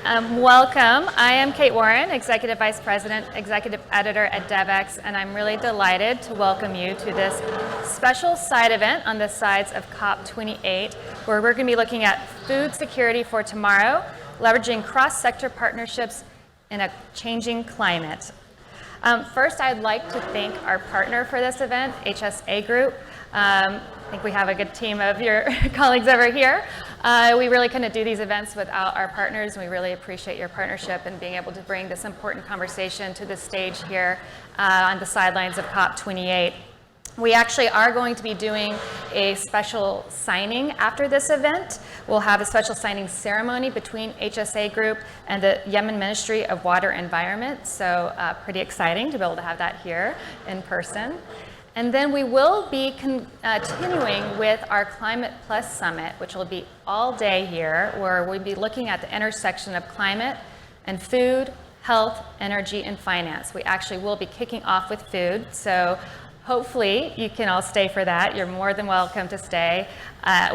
Welcome. I am Kate Warren, Executive Vice President, Executive Editor at Devex, and I'm really delighted to welcome you to this special side event on the sides of COP28, where we're going to be looking at food security for tomorrow, leveraging cross-sector partnerships in a changing climate. First, I'd like to thank our partner for this event, HSA Group. I think we have a good team of your colleagues over here. We really couldn't do these events without our partners, and we really appreciate your partnership and being able to bring this important conversation to the stage here on the sidelines of COP28. We actually are going to be doing a special signing after this event. We'll have a special signing ceremony between HSA Group and the Yemen Ministry of Water and Environment, so pretty exciting to be able to have that here in person. And then we will be continuing with our Climate Plus Summit, which will be all day here, where we'll be looking at the intersection of climate and food, health, energy, and finance. We actually will be kicking off with food, so hopefully you can all stay for that. You're more than welcome to stay.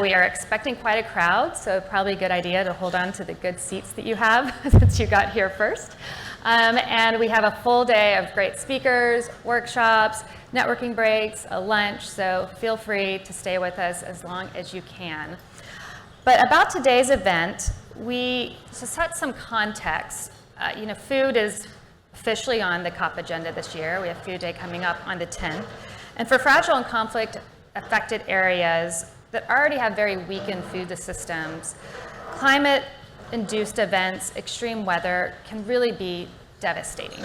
We are expecting quite a crowd, so probably a good idea to hold on to the good seats that you have since you got here first. And we have a full day of great speakers, workshops, networking breaks, a lunch, so feel free to stay with us as long as you can. But about today's event, to set some context, food is officially on the COP agenda this year. We have Food Day coming up on the 10th. And for fragile and conflict-affected areas that already have very weakened food systems, climate-induced events, extreme weather can really be devastating.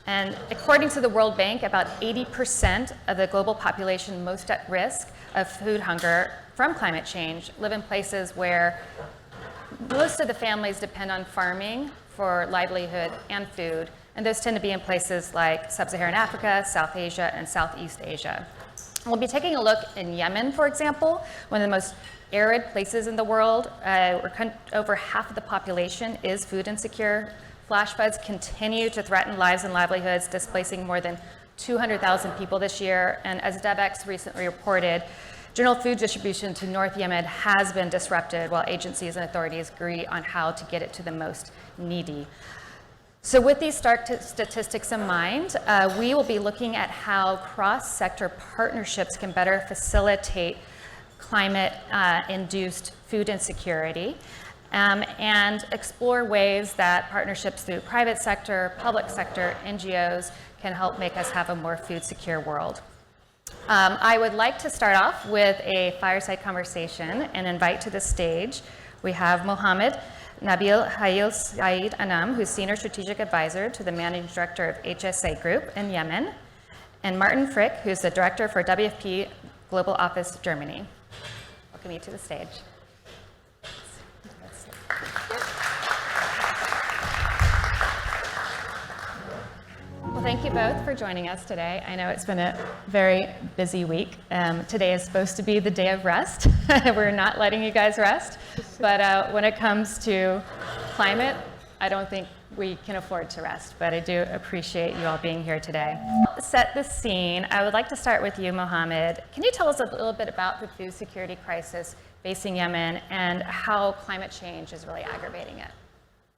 And according to the World Bank, about 80% of the global population most at risk of food hunger from climate change live in places where most of the families depend on farming for livelihood and food, and those tend to be in places like Sub-Saharan Africa, South Asia, and Southeast Asia. We'll be taking a look in Yemen, for example, one of the most arid places in the world. Over half of the population is food insecure. Flash floods continue to threaten lives and livelihoods, displacing more than 200,000 people this year. And as Devex recently reported, general food distribution to North Yemen has been disrupted while agencies and authorities agree on how to get it to the most needy. So with these stark statistics in mind, we will be looking at how cross-sector partnerships can better facilitate climate-induced food insecurity. And explore ways that partnerships through private sector, public sector, NGOs can help make us have a more food secure world. I would like to start off with a fireside conversation and invite to the stage, we have Mohammed Nabil Hayil Saeed Anam, who's Senior Strategic Advisor to the Managing Director of HSA Group in Yemen, and Martin Frick, who's the Director for WFP Global Office Germany. Welcome you to the stage. Well, thank you both for joining us today. I know it's been a very busy week. Today is supposed to be the day of rest. We're not letting you guys rest. But when it comes to climate, I don't think we can afford to rest. But I do appreciate you all being here today. To set the scene, I would like to start with you, Mohammed. Can you tell us a little bit about the food security crisis facing Yemen and how climate change is really aggravating it?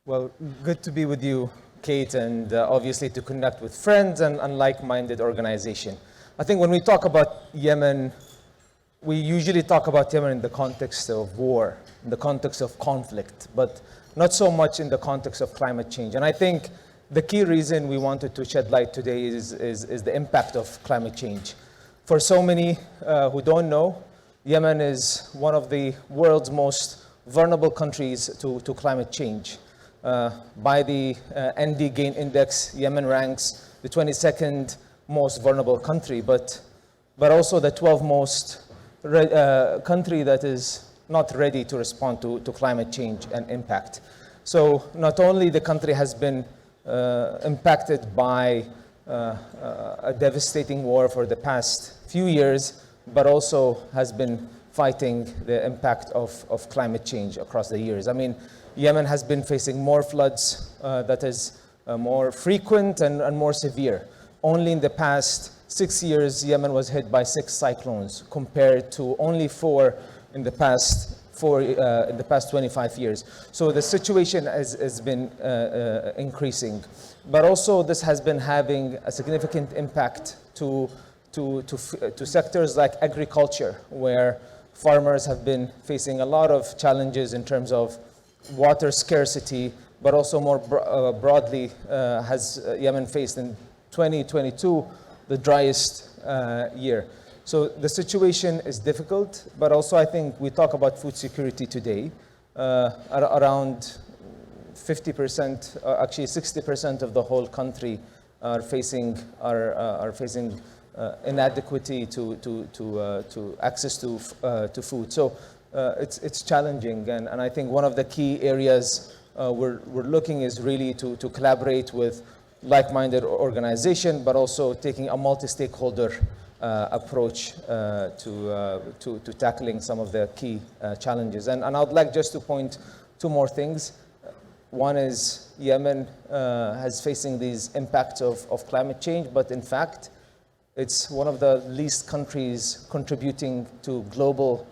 Well, good to be with you, Kate, and obviously to connect with friends and like-minded organization. I think when we talk about Yemen, we usually talk about Yemen in the context of war, in the context of conflict, but not so much in the context of climate change. And I think the key reason we wanted to shed light today is the impact of climate change. For so many who don't know, Yemen is one of the world's most vulnerable countries to climate change. By the ND Gain Index, Yemen ranks the 22nd most vulnerable country, but also the 12th most country that is not ready to respond to climate change and impact. So not only the country has been impacted by a devastating war for the past few years, but also has been fighting the impact of climate change across the years. I mean, Yemen has been facing more floods that is more frequent and more severe. Only in the past 6 years, Yemen was hit by 6 cyclones compared to only 4 in the past in the past 25 years. So the situation has been increasing. But also this has been having a significant impact to sectors like agriculture, where farmers have been facing a lot of challenges in terms of water scarcity, but also more broadly has Yemen faced in 2022 the driest year. So the situation is difficult, but also I think we talk about food security today. Around 50%, actually 60% of the whole country are facing inadequacy to access to food. So it's challenging, and I think one of the key areas we're looking is really to collaborate with like-minded organization, but also taking a multi-stakeholder approach to tackling some of the key challenges. And I'd like just to point two more things. One is Yemen has facing these impacts of climate change, but in fact, it's one of the least countries contributing to global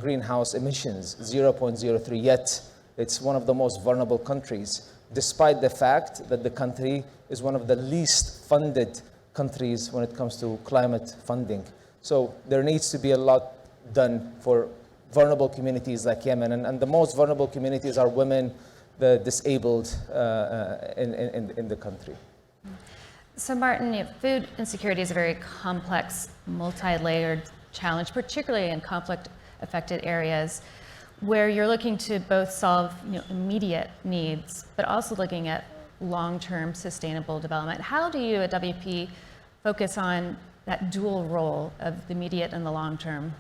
greenhouse emissions, 0.03, yet it's one of the most vulnerable countries, despite the fact that the country is one of the least funded countries when it comes to climate funding. So there needs to be a lot done for vulnerable communities like Yemen, and the most vulnerable communities are women, the disabled in the country. So Martin, food insecurity is a very complex, multi-layered challenge, particularly in conflict-affected areas, where you're looking to both solve immediate needs, but also looking at long-term sustainable development. How do you at WP focus on that dual role of the immediate and the long term?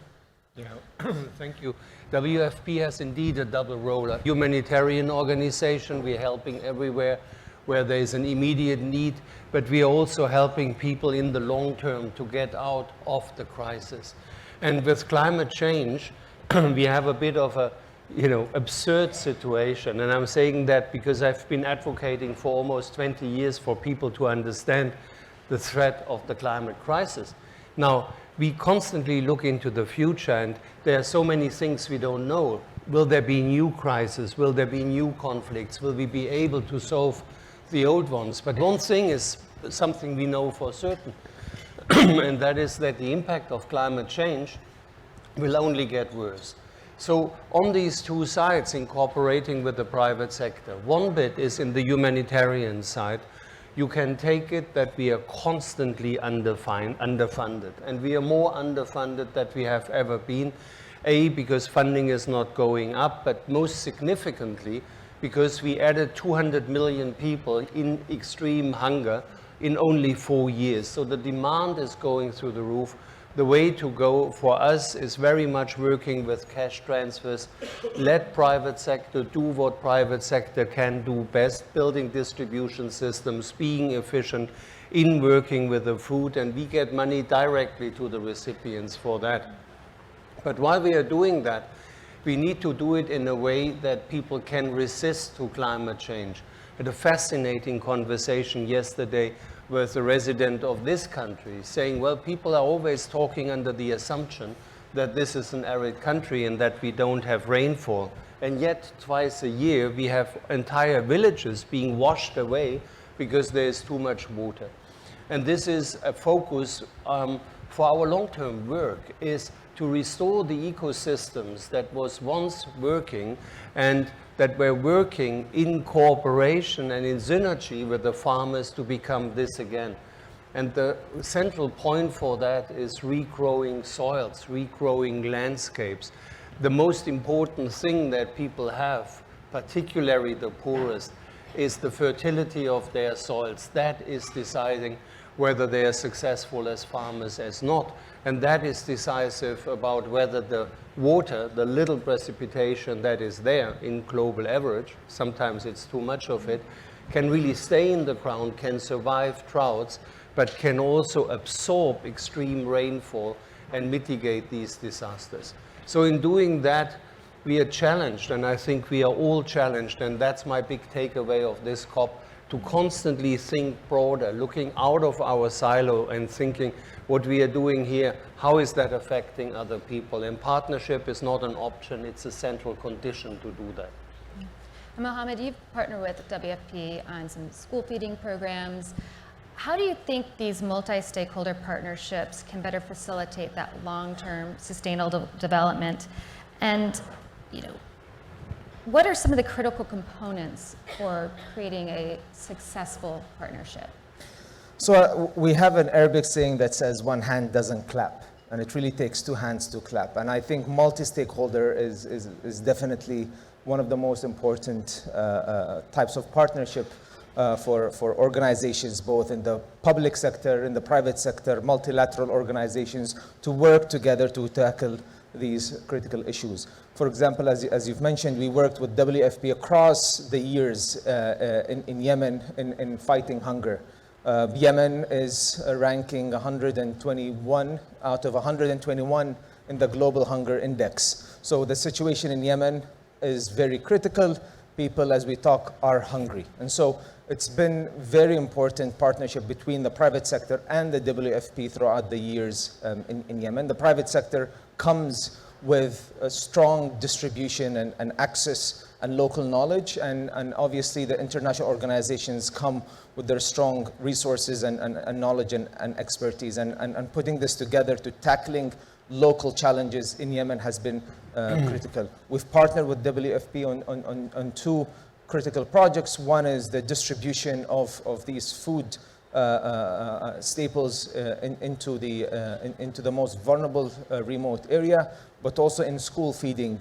Yeah, thank you. WFP has indeed a double role. A humanitarian organization, we're helping everywhere where there is an immediate need, but we are also helping people in the long term to get out of the crisis. And with climate change, we have a bit of a absurd situation. And I'm saying that because I've been advocating for almost 20 years for people to understand the threat of the climate crisis. Now, we constantly look into the future, and there are so many things we don't know. Will there be new crises? Will there be new conflicts? Will we be able to solve the old ones? But one thing is something we know for certain, and that is that the impact of climate change will only get worse. So on these two sides, incorporating with the private sector, one bit is in the humanitarian side. You can take it that we are constantly underfunded, and we are more underfunded than we have ever been. Because funding is not going up, but most significantly, because we added 200 million people in extreme hunger in only 4 years. So the demand is going through the roof. The way to go for us is very much working with cash transfers. Let private sector do what private sector can do best, building distribution systems, being efficient in working with the food, and we get money directly to the recipients for that. But while we are doing that, we need to do it in a way that people can resist to climate change. I had a fascinating conversation yesterday with a resident of this country saying, well, people are always talking under the assumption that this is an arid country and that we don't have rainfall. And yet twice a year we have entire villages being washed away because there is too much water. And this is a focus for our long-term work, is to restore the ecosystems that was once working and that were working in cooperation and in synergy with the farmers to become this again. And the central point for that is regrowing soils, regrowing landscapes. The most important thing that people have, particularly the poorest, is the fertility of their soils. That is deciding whether they are successful as farmers as not. And that is decisive about whether the water, the little precipitation that is there in global average, sometimes it's too much of it, can really stay in the ground, can survive droughts, but can also absorb extreme rainfall and mitigate these disasters. So in doing that, we are challenged, and I think we are all challenged, and that's my big takeaway of this COP. to constantly think broader, looking out of our silo and thinking what we are doing here, how is that affecting other people? And partnership is not an option, it's a central condition to do that. And Mohammed, you've partnered with WFP on some school feeding programs. How do you think these multi-stakeholder partnerships can better facilitate that long-term sustainable development? And, what are some of the critical components for creating a successful partnership? So we have an Arabic saying that says one hand doesn't clap, and it really takes two hands to clap. And I think multi-stakeholder is definitely one of the most important types of partnership for organizations, both in the public sector, in the private sector, multilateral organizations, to work together to tackle these critical issues. For example, as you've mentioned, we worked with WFP across the years in Yemen in fighting hunger. Yemen is ranking 121 out of 121 in the Global Hunger Index. So the situation in Yemen is very critical. People, as we talk, are hungry. And so it's been very important partnership between the private sector and the WFP throughout the years in Yemen. The private sector comes with a strong distribution and access and local knowledge, and obviously the international organizations come with their strong resources and knowledge and expertise, and putting this together to tackling local challenges in Yemen has been critical. We've partnered with WFP on two critical projects. One is the distribution of these food staples into the most vulnerable remote area, but also in school feeding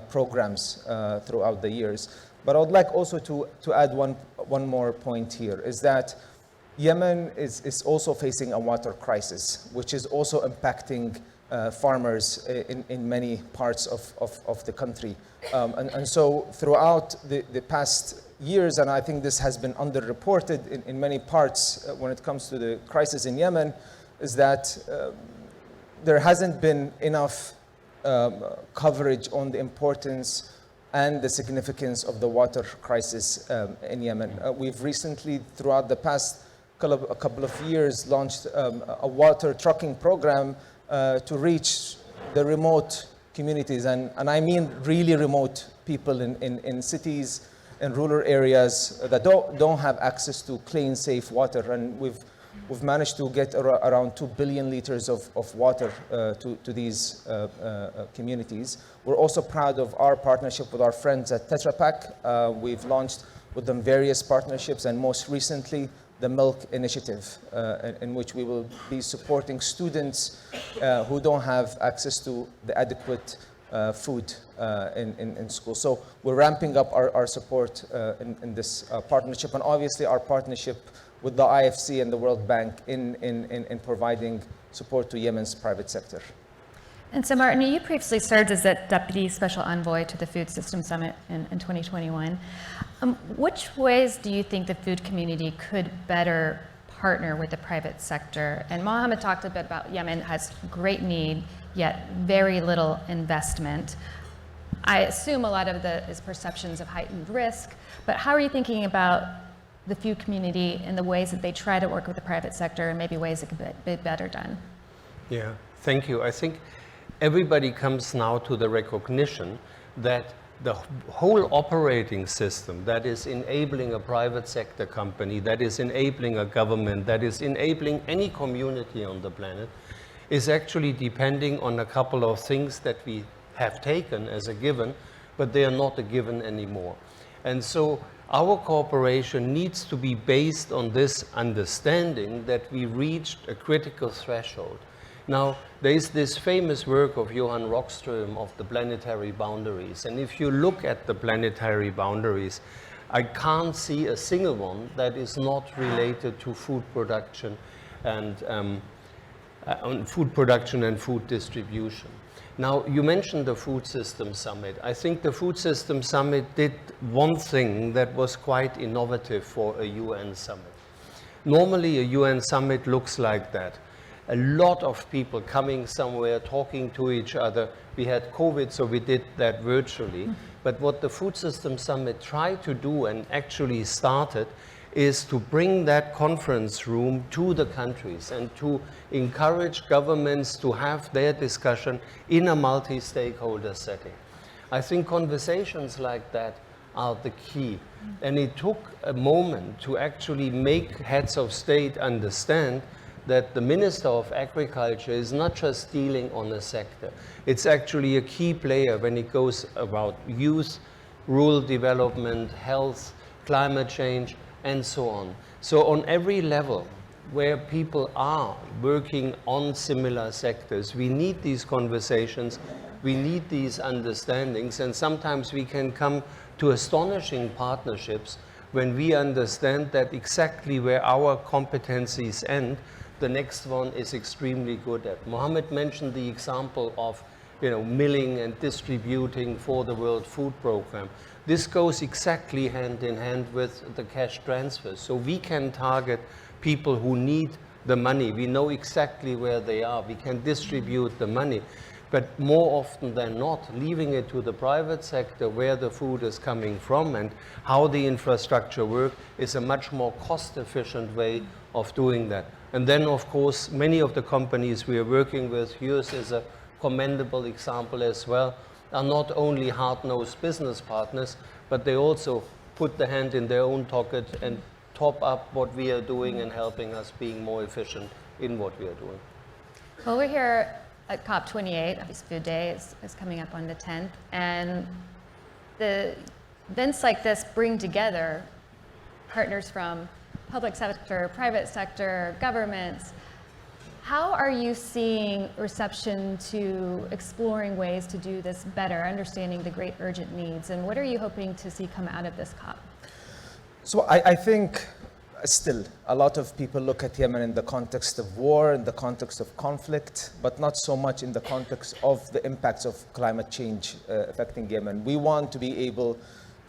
programs throughout the years. But I would like also to add one more point here, is that Yemen is also facing a water crisis, which is also impacting farmers in many parts of the country. And so throughout the past years, and I think this has been underreported in many parts when it comes to the crisis in Yemen, is that there hasn't been enough coverage on the importance and the significance of the water crisis in Yemen. We've recently, throughout the past couple of years, launched a water trucking program to reach the remote communities, and I mean really remote people in cities, in rural areas that don't have access to clean, safe water. And we've managed to get around 2 billion liters of water to these communities. We're also proud of our partnership with our friends at Tetra Pak. We've launched with them various partnerships, and most recently the Milk Initiative, in which we will be supporting students who don't have access to the adequate food in school. So we're ramping up our support in this partnership, and obviously our partnership with the IFC and the World Bank in providing support to Yemen's private sector. And so, Martin, you previously served as the Deputy Special Envoy to the Food System Summit in 2021. Which ways do you think the food community could better partner with the private sector? And Mohammed talked a bit about Yemen has great need, yet very little investment. I assume a lot of it is perceptions of heightened risk, but how are you thinking about the food community and the ways that they try to work with the private sector, and maybe ways it could be better done? Yeah, thank you. I think everybody comes now to the recognition that the whole operating system that is enabling a private sector company, that is enabling a government, that is enabling any community on the planet, is actually depending on a couple of things that we have taken as a given, but they are not a given anymore. And so our cooperation needs to be based on this understanding that we reached a critical threshold. Now, there is this famous work of Johann Rockström of the planetary boundaries. And if you look at the planetary boundaries, I can't see a single one that is not related to food production and food distribution. Now, you mentioned the Food System Summit. I think the Food System Summit did one thing that was quite innovative for a UN summit. Normally, a UN summit looks like that. A lot of people coming somewhere, talking to each other. We had COVID, so we did that virtually. But what the Food System Summit tried to do and actually started is to bring that conference room to the countries and to encourage governments to have their discussion in a multi-stakeholder setting. I think conversations like that are the key. And it took a moment to actually make heads of state understand that the Minister of Agriculture is not just dealing on a sector. It's actually a key player when it goes about youth, rural development, health, climate change, and so on. So on every level where people are working on similar sectors, we need these conversations, we need these understandings, and sometimes we can come to astonishing partnerships when we understand that exactly where our competencies end, the next one is extremely good at. Mohammed mentioned the example of milling and distributing for the World Food Programme. This goes exactly hand in hand with the cash transfers. So we can target people who need the money. We know exactly where they are. We can distribute the money. But more often than not, leaving it to the private sector where the food is coming from and how the infrastructure works is a much more cost-efficient way of doing that. And then, of course, many of the companies we are working with, yours is a commendable example as well, are not only hard-nosed business partners, but they also put the hand in their own pocket and top up what we are doing and helping us being more efficient in what we are doing. Well, we're here at COP28, obviously Food Day is coming up on the 10th, and the events like this bring together partners from public sector, private sector, governments. How are you seeing reception to exploring ways to do this better, understanding the great urgent needs, and what are you hoping to see come out of this COP? So I think still a lot of people look at Yemen in the context of war, in the context of conflict, but not so much in the context of the impacts of climate change affecting Yemen. We want to be able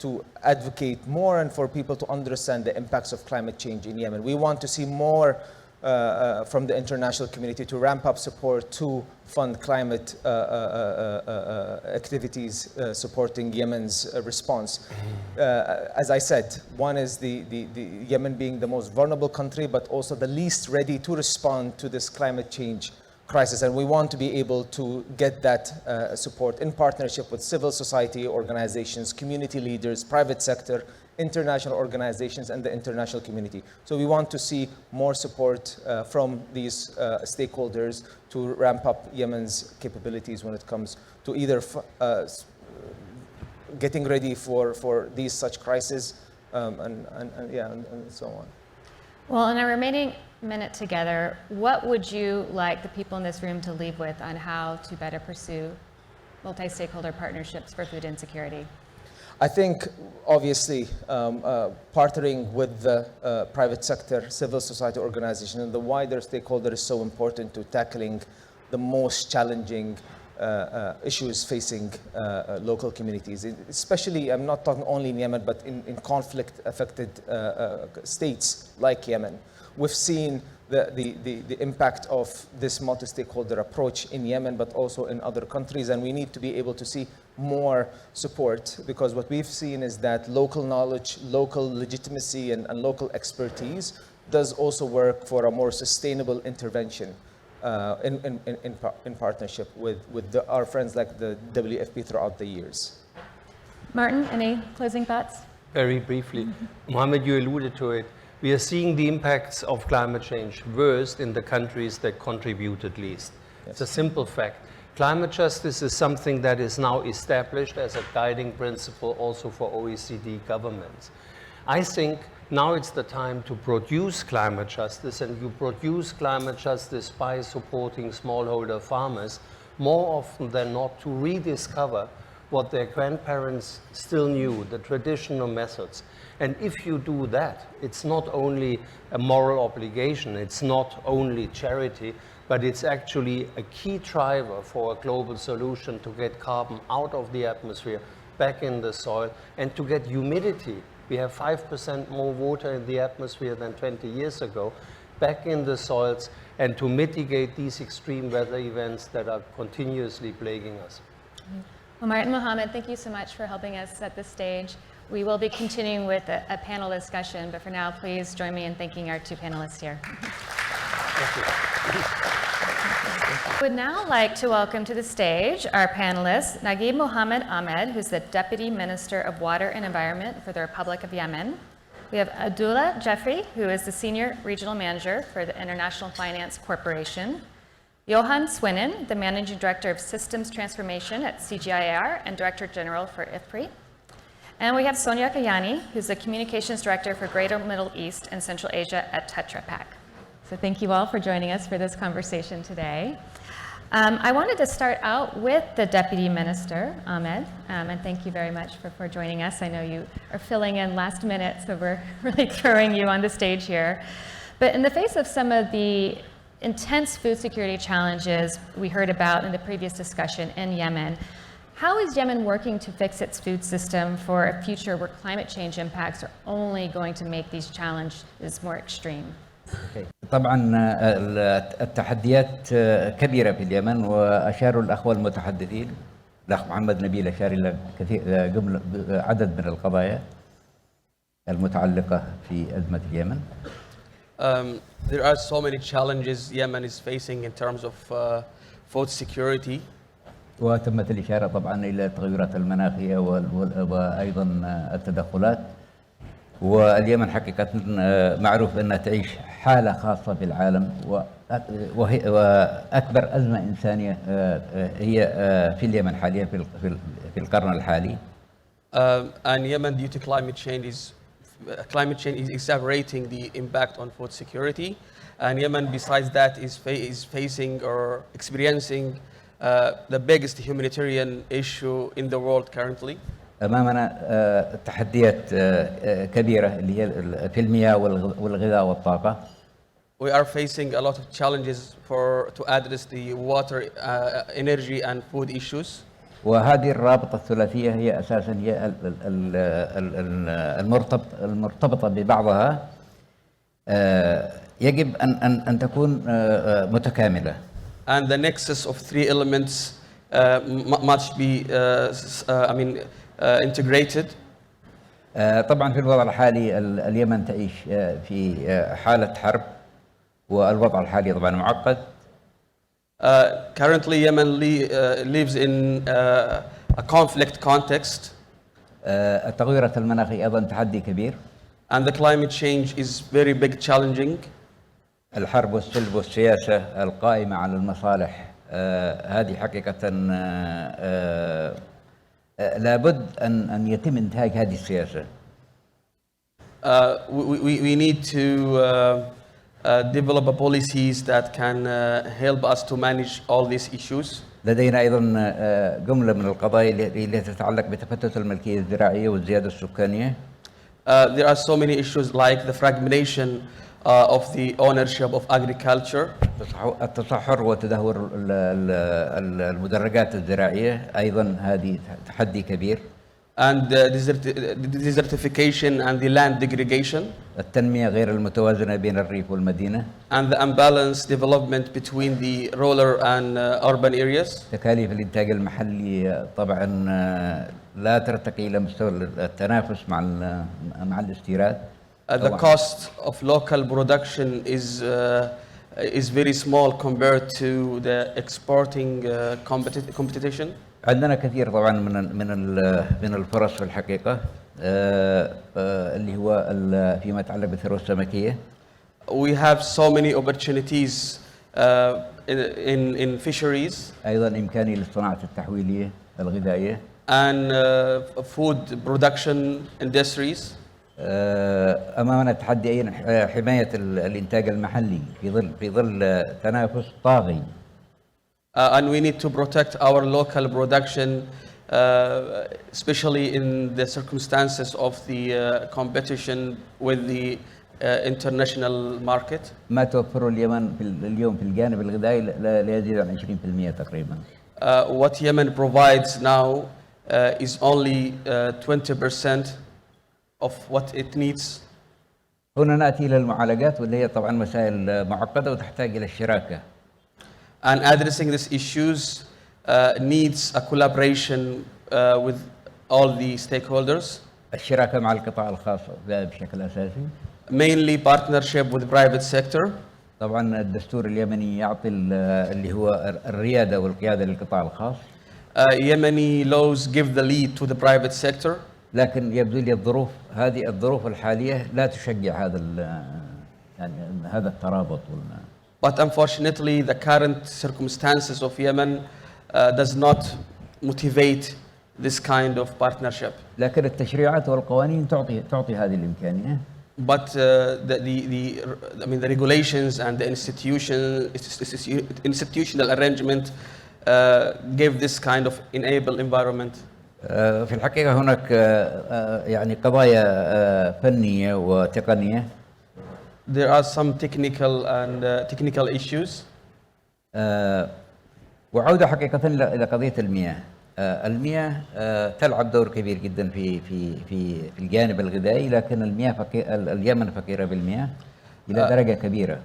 to advocate more and for people to understand the impacts of climate change in Yemen. We want to see more from the international community to ramp up support to fund climate activities supporting Yemen's response. As I said, one is the Yemen being the most vulnerable country, but also the least ready to respond to this climate change crisis. And we want to be able to get that support in partnership with civil society organizations, community leaders, private sector, international organizations, and the international community. So we want to see more support from these stakeholders to ramp up Yemen's capabilities when it comes to either getting ready for these such crises and so on. Well, in our remaining minute together, what would you like the people in this room to leave with on how to better pursue multi-stakeholder partnerships for food insecurity? I think, obviously, partnering with the private sector, civil society organization, and the wider stakeholder is so important to tackling the most challenging issues facing local communities. Especially, I'm not talking only in Yemen, but in conflict-affected states like Yemen. We've seen the impact of this multi-stakeholder approach in Yemen, but also in other countries, and we need to be able to see more support, because what we've seen is that local knowledge, local legitimacy, and local expertise does also work for a more sustainable intervention in partnership with our friends like the WFP throughout the years. Martin, any closing thoughts? Very briefly, Mohammed, you alluded to it. We are seeing the impacts of climate change worst in the countries that contributed least. Yes. It's a simple fact. Climate justice is something that is now established as a guiding principle also for OECD governments. I think now it's the time to produce climate justice, and you produce climate justice by supporting smallholder farmers more often than not to rediscover what their grandparents still knew, the traditional methods. And if you do that, it's not only a moral obligation, it's not only charity, but it's actually a key driver for a global solution to get carbon out of the atmosphere, back in the soil, and to get humidity. We have 5% more water in the atmosphere than 20 years ago, back in the soils, and to mitigate these extreme weather events that are continuously plaguing us. Well, Martin Mohammed, thank you so much for helping us set the stage. We will be continuing with a panel discussion, but for now, please join me in thanking our two panelists here. I would now like to welcome to the stage our panelists, Naguib Mohammed Ahmed, who's the Deputy Minister of Water and Environment for the Republic of Yemen. We have Abdullah Jeffrey, who is the Senior Regional Manager for the International Finance Corporation. Johan Swinnen, the Managing Director of Systems Transformation at CGIAR and Director General for IFPRI. And we have Sonia Kayani, who's the Communications Director for Greater Middle East and Central Asia at Tetra Pak. So thank you all for joining us for this conversation today. I wanted to start out with the Deputy Minister, Ahmed, and thank you very much for joining us. I know you are filling in last minute, so we're really throwing you on the stage here. But in the face of some of the intense food security challenges we heard about in the previous discussion in Yemen, how is Yemen working to fix its food system for a future where climate change impacts are only going to make these challenges more extreme? طبعا التحديات كبيرة في اليمن، وأشاروا الأخوة المتحدثين الأخ محمد نبيل أشار إلى عدد من القضايا المتعلقة في أزمة اليمن. There are so many challenges Yemen is facing in terms of food security. وتمت الإشارة طبعا إلى التغيرات المناخية وأيضا التدخلات. واليمن حقيقة معروف أنها تعيش حالة خاصة في العالم، وأكبر أزمة إنسانية هي في اليمن حاليا في القرن الحالي. And Yemen, due to climate change is exacerbating the impact on food security. And Yemen, besides that, is facing or experiencing the biggest humanitarian issue in the world currently. أمامنا تحديات كبيرة اللي هي في المياه والغذاء والطاقة. We are facing a lot of challenges to address the water, energy and food issues. وهذه الرابطة الثلاثية هي أساسا هي المرتبطة ببعضها، يجب أن تكون متكاملة. And the nexus of three elements must be, integrated. طبعا في الوضع الحالي اليمن تعيش في حالة حرب، والوضع الحالي طبعا معقد. Currently Yemen lives in a conflict context. التغيرات المناخية أيضا تحدي كبير. And the climate change is very big challenging. الحرب والسلب والسياسة القائمة على المصالح هذه حقيقة لابد أن يتم انتهاك هذه السياسة. We need to develop policies that can help us to manage all these issues. لدينا أيضا جملة من القضايا التي تتعلق بتفتت الملكية الزراعية والزيادة السكانية. There are so many issues like the fragmentation of the ownership of agriculture. التصحر وتدهور المدرجات الزراعية أيضا هذه تحدي كبير. And desertification and the land degradation. التنمية غير المتوازنة بين الريف والمدينة. And the unbalanced development between the rural and urban areas. تكاليف الإنتاج المحلي طبعا لا ترتقي إلى مستوى التنافس مع الاستيراد. The cost of local production is very small compared to the exporting competition. عندنا كثير طبعا من الفرص في الحقيقة اللي هو فيما يتعلق بالثروة السمكية. We have so many opportunities in fisheries. أيضا إمكانية للصناعة التحويلية الغذائية. And food production industries. أمامنا تحدي أيضا حماية الإنتاج المحلي في ظل تنافس طاغي. And we need to protect our local production, especially in the circumstances of the competition with the international market. ما توفره اليمن اليوم في الجانب الغذائي لا يزيد عن 20% تقريبا. What Yemen provides now is only 20% of what it needs. هنا نأتي إلى المعالجات واللي هي طبعا مسائل معقدة وتحتاج إلى الشراكة. And addressing these issues needs a collaboration with all the stakeholders, الشراكة مع القطاع الخاص بشكل أساسي. mainly partnership with private sector. طبعا الدستور اليمني يعطي اللي هو الريادة والقيادة للقطاع الخاص. Yemeni laws give the lead to the private sector. لكن يبدو لي الظروف الحالية لا تشجع يعني هذا الترابط. But unfortunately, the current circumstances of Yemen does not motivate this kind of partnership. لكن التشريعات والقوانين تعطي هذه الإمكانية. But the regulations and the institutional arrangement give this kind of enable environment. في الحقيقة هناك يعني قضايا فنية وتقنية. There are some technical issues. وعودة حقيقة إلى قضية المياه. المياه تلعب دور كبير جدا في الجانب الغذائي، لكن اليمن فقيرة بالمياه إلى درجة كبيرة.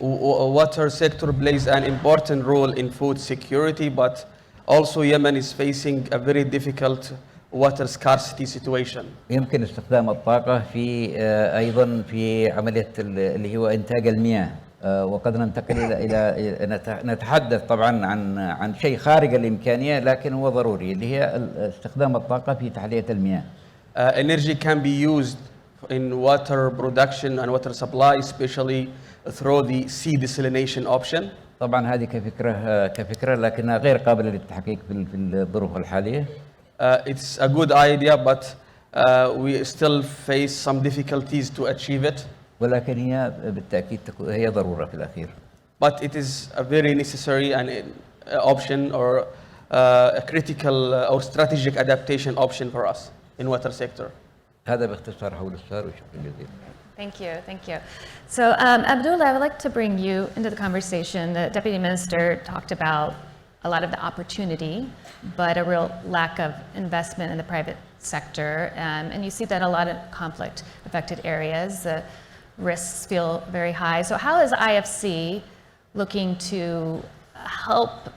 Water sector plays an important role in food security, but also Yemen is facing a very difficult water scarcity situation. يمكن استخدام الطاقة أيضا في عملية اللي هو إنتاج المياه. وقد ننتقل إلى نتحدث طبعا عن شيء خارج الإمكانية، لكن هو ضروري، اللي هي استخدام الطاقة في تحلية المياه. Energy can be used in water production and water supply, especially through the sea desalination option. طبعا هذه كفكرة لكنها غير قابلة للتحقيق في الظروف الحالية. It's a good idea, but we still face some difficulties to achieve it. ولكن هي بالتأكيد هي ضرورة في الأخير. But it is a very necessary and option or a critical or strategic adaptation option for us in water sector. هذا باختصار حول السؤال وشكرا جزيلا. Thank you. So Abdullah, I would like to bring you into the conversation. The Deputy Minister talked about a lot of the opportunity, but a real lack of investment in the private sector. And you see that a lot of conflict affected areas. The risks feel very high. So how is IFC looking to help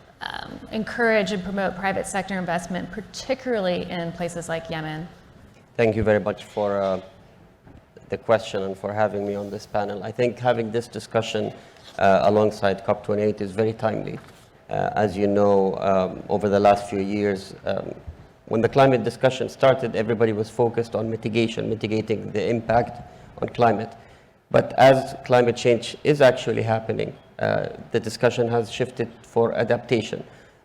encourage and promote private sector investment, particularly in places like Yemen? Thank you very much for the question and for having me on this panel. I think having this discussion alongside COP28 is very timely. As you know, over the last few years, when the climate discussion started, everybody was focused on mitigating the impact on climate. But as climate change is actually happening, the discussion has shifted for adaptation.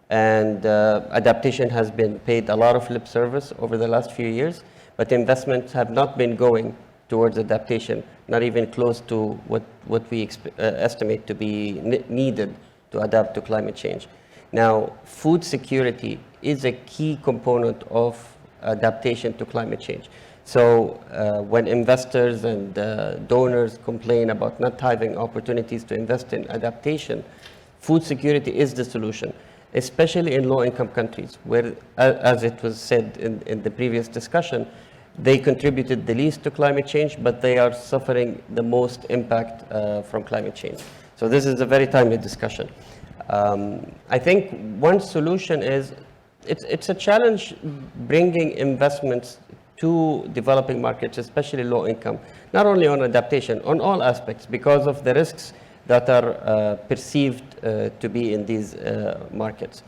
And adaptation has been paid a lot of lip service over the last few years, but investments have not been going towards adaptation, not even close to what we estimate to be needed to adapt to climate change. Now, food security is a key component of adaptation to climate change. So when investors and donors complain about not having opportunities to invest in adaptation, food security is the solution, especially in low-income countries, where, as it was said in the previous discussion, they contributed the least to climate change, but they are suffering the most impact from climate change. So this is a very timely discussion. I think one solution is, it's a challenge bringing investments to developing markets, especially low income, not only on adaptation, on all aspects, because of the risks that are perceived to be in these markets.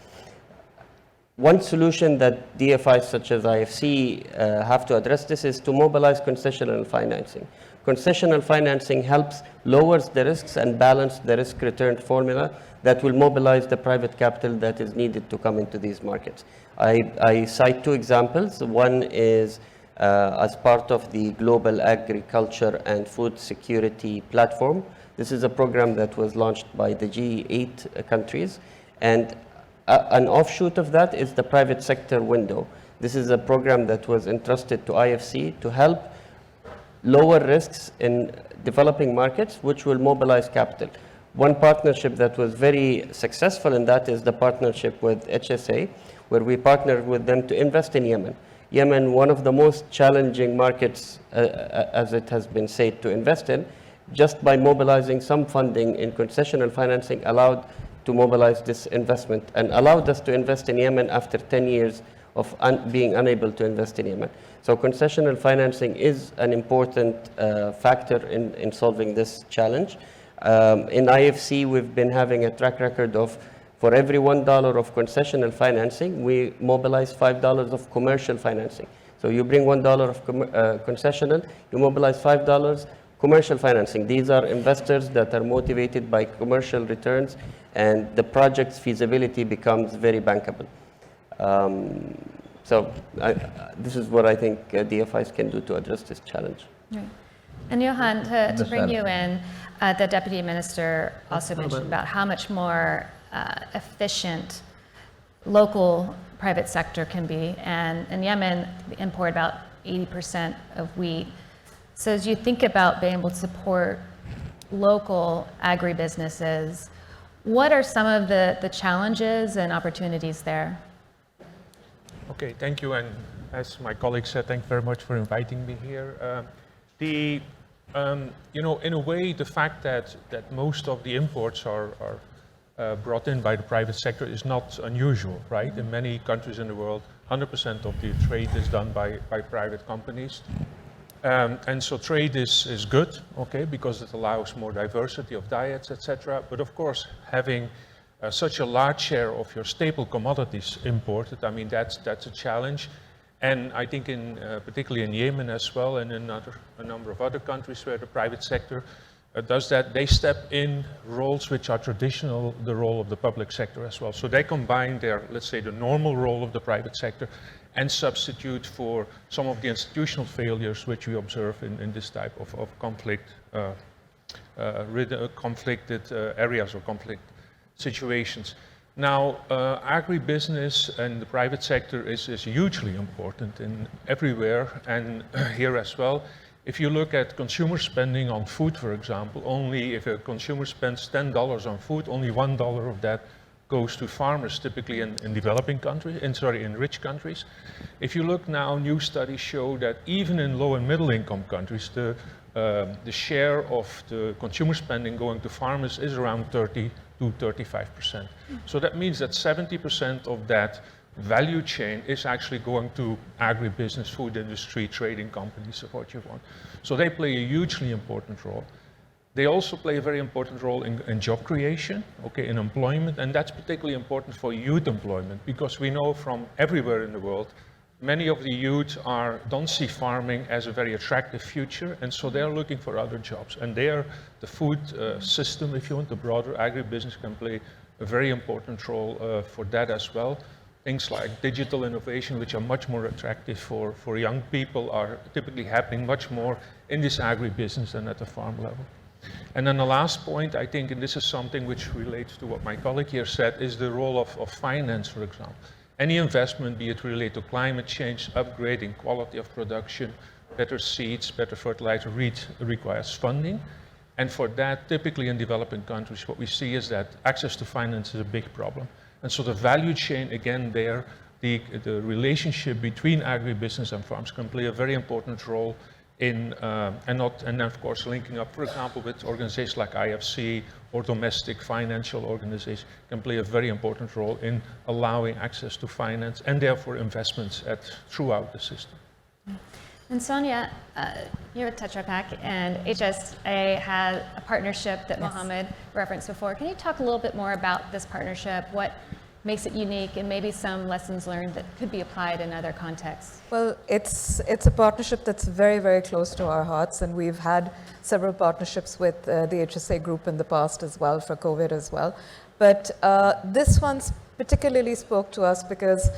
One solution that DFIs such as IFC have to address this is to mobilize concessional financing. Concessional financing helps lowers the risks and balance the risk-return formula that will mobilize the private capital that is needed to come into these markets. I cite two examples. One is as part of the Global Agriculture and Food Security Platform. This is a program that was launched by the G8 countries, and an offshoot of that is the private sector window. This is a program that was entrusted to IFC to help lower risks in developing markets, which will mobilize capital. One partnership that was very successful in that is the partnership with HSA, where we partnered with them to invest in Yemen. Yemen, one of the most challenging markets, as it has been said, to invest in, just by mobilizing some funding in concessional financing allowed to mobilize this investment and allowed us to invest in Yemen after 10 years of being unable to invest in Yemen. So concessional financing is an important factor in solving this challenge. In IFC, we've been having a track record of, for every $1 of concessional financing, we mobilize $5 of commercial financing. So you bring $1 of concessional, you mobilize $5 commercial financing. These are investors that are motivated by commercial returns, and the project's feasibility becomes very bankable. So this is what I think DFIs can do to address this challenge. Right. And Johan, to bring you in, the Deputy Minister also mentioned about how much more efficient local private sector can be. And in Yemen, we import about 80% of wheat. So as you think about being able to support local agribusinesses, what are some of the challenges and opportunities there? Okay, thank you. And as my colleague said, thank you very much for inviting me here. In a way, the fact that most of the imports are brought in by the private sector is not unusual, right? In many countries in the world, 100% of the trade is done by private companies. And so trade is good, okay, because it allows more diversity of diets, etc. But of course, having such a large share of your staple commodities imported, I mean, that's a challenge. And I think particularly in Yemen as well, and in a number of other countries where the private sector does that, they step in roles which are traditional, the role of the public sector as well. So they combine their, let's say, the normal role of the private sector and substitute for some of the institutional failures which we observe in this type of conflict, conflicted areas or conflict situations. Now, agribusiness and the private sector is hugely important in everywhere, and here as well. If you look at consumer spending on food, for example, only if a consumer spends $10 on food, only $1 of that goes to farmers, typically in developing countries, in rich countries. If you look now, new studies show that even in low and middle income countries, the share of the consumer spending going to farmers is around 30 to 35%. So that means that 70% of that value chain is actually going to agribusiness, food industry, trading companies, or what you want. So they play a hugely important role. They also play a very important role in job creation, okay, in employment, and that's particularly important for youth employment, because we know from everywhere in the world, many of the youth don't see farming as a very attractive future, and so they're looking for other jobs. And there, the food system, if you want, the broader agribusiness can play a very important role for that as well. Things like digital innovation, which are much more attractive for young people, are typically happening much more in this agribusiness than at the farm level. And then the last point, I think, and this is something which relates to what my colleague here said, is the role of finance, for example. Any investment, be it related to climate change, upgrading quality of production, better seeds, better fertilizer, requires funding. And for that, typically in developing countries, what we see is that access to finance is a big problem. And so the value chain, again, there, the relationship between agribusiness and farms can play a very important role in, and then of course linking up, for example, with organizations like IFC or domestic financial organizations can play a very important role in allowing access to finance and therefore investments throughout the system. And Sonia, you're at Tetra Pak, and HSA had a partnership that Mohammed referenced before. Can you talk a little bit more about this partnership? What makes it unique, and maybe some lessons learned that could be applied in other contexts? Well, it's a partnership that's very, very close to our hearts, and we've had several partnerships with the HSA Group in the past as well, for COVID as well. But this one particularly spoke to us because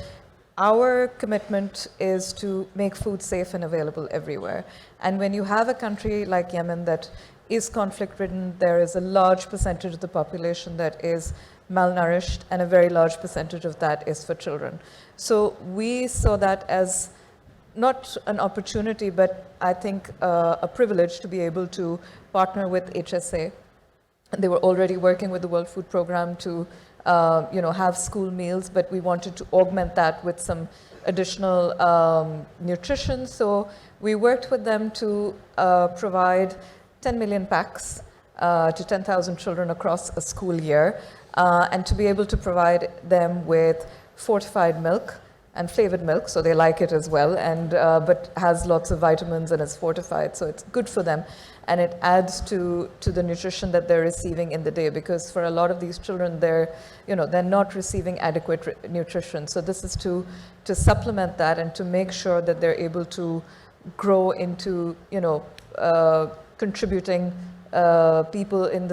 our commitment is to make food safe and available everywhere. And when you have a country like Yemen that is conflict-ridden, there is a large percentage of the population that is malnourished, and a very large percentage of that is for children. So we saw that as not an opportunity, but I think a privilege to be able to partner with HSA. They were already working with the World Food Programme to have school meals, but we wanted to augment that with some additional nutrition. So we worked with them to provide 10 million packs to 10,000 children across a school year. and to be able to provide them with fortified milk and flavored milk, so they like it as well, and but has lots of vitamins and is fortified, so it's good for them, and it adds to the nutrition that they're receiving in the day, because for a lot of these children, they're not receiving adequate nutrition. So this is to supplement that and to make sure that they're able to grow into contributing people in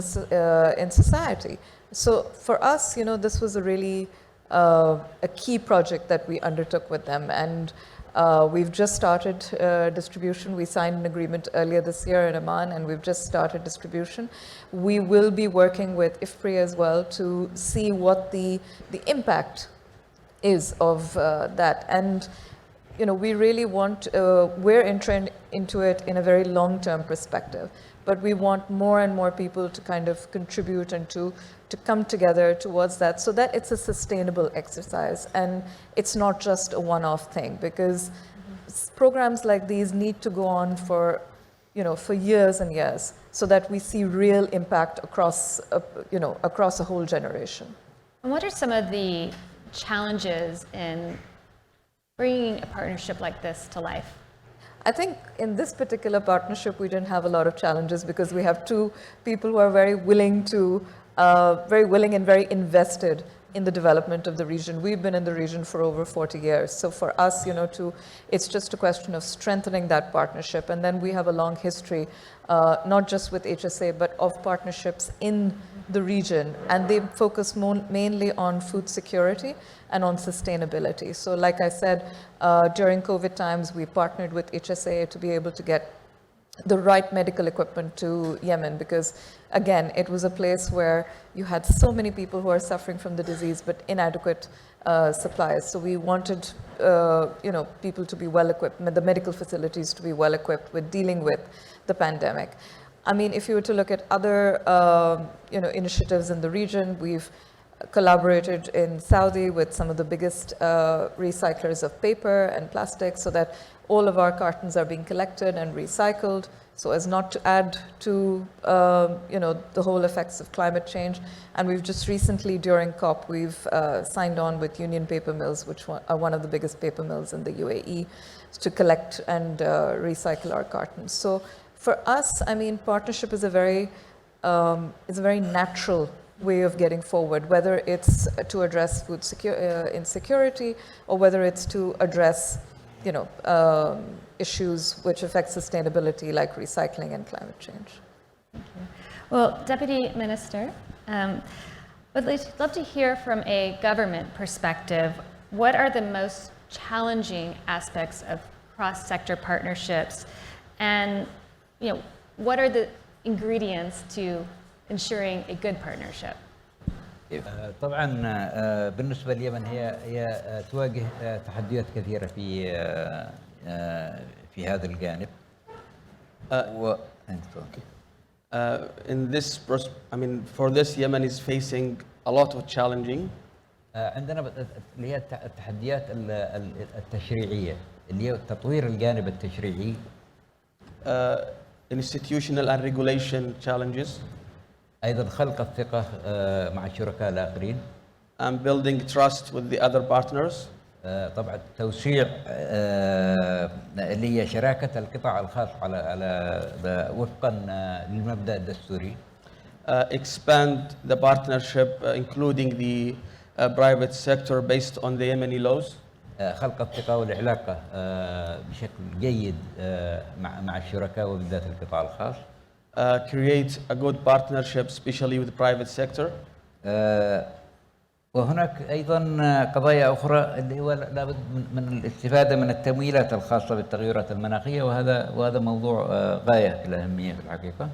society. So for us, this was a really a key project that we undertook with them, and we've just started distribution. We signed an agreement earlier this year in Amman, and we've just started distribution. We will be working with IFPRI as well to see what the impact is of that. And we really want, we're entering into it in a very long-term perspective, but we want more and more people to kind of contribute and to come together towards that, so that it's a sustainable exercise and it's not just a one-off thing, because programs like these need to go on for years and years, so that we see real impact across a whole generation. And what are some of the challenges in bringing a partnership like this to life? I think in this particular partnership, we didn't have a lot of challenges, because we have two people who are very willing and very invested in the development of the region. We've been in the region for over 40 years. So for us, it's just a question of strengthening that partnership. And then we have a long history, not just with HSA, but of partnerships in the region. And they focus mainly on food security and on sustainability. So like I said, during COVID times, we partnered with HSA to be able to get the right medical equipment to Yemen, because again, it was a place where you had so many people who are suffering from the disease, but inadequate supplies. So we wanted people to be well equipped, the medical facilities to be well equipped with dealing with the pandemic. I mean, if you were to look at other initiatives in the region, we've collaborated in Saudi with some of the biggest recyclers of paper and plastic, so that all of our cartons are being collected and recycled, so as not to add to the whole effects of climate change. And we've just recently, during COP, we've signed on with Union Paper Mills, which are one of the biggest paper mills in the UAE, to collect and recycle our cartons. So for us, I mean, partnership is a very natural way of getting forward, whether it's to address food insecurity, or whether it's to address issues which affect sustainability, like recycling and climate change. Thank you. Well, Deputy Minister, would love to hear from a government perspective, what are the most challenging aspects of cross-sector partnerships, and what are the ingredients to ensuring a good partnership? طبعا بالنسبة لليمن هي تواجه تحديات كثيرة في هذا الجانب. In this, for this, Yemen is facing a lot of challenging. عندنا اللي هي التحديات التشريعية، اللي هي تطوير الجانب التشريعي. Institutional and regulation challenges. أيضا خلق الثقة مع الشركاء الآخرين. And building trust with the other partners. طبعا توسيع اللي هي شراكة القطاع الخاص على وفقا للمبدأ الدستوري. Expand the partnership, including the private sector based on the Yemeni laws. خلق الثقة والعلاقة بشكل جيد مع الشركاء وبالذات القطاع الخاص. Create a good partnership, especially with the private sector. وهناك أيضا قضايا أخرى اللي هو لابد من الاستفادة من التمويلات الخاصة بالتغيرات المناخية، وهذا موضوع غاية في الأهمية في الحقيقة.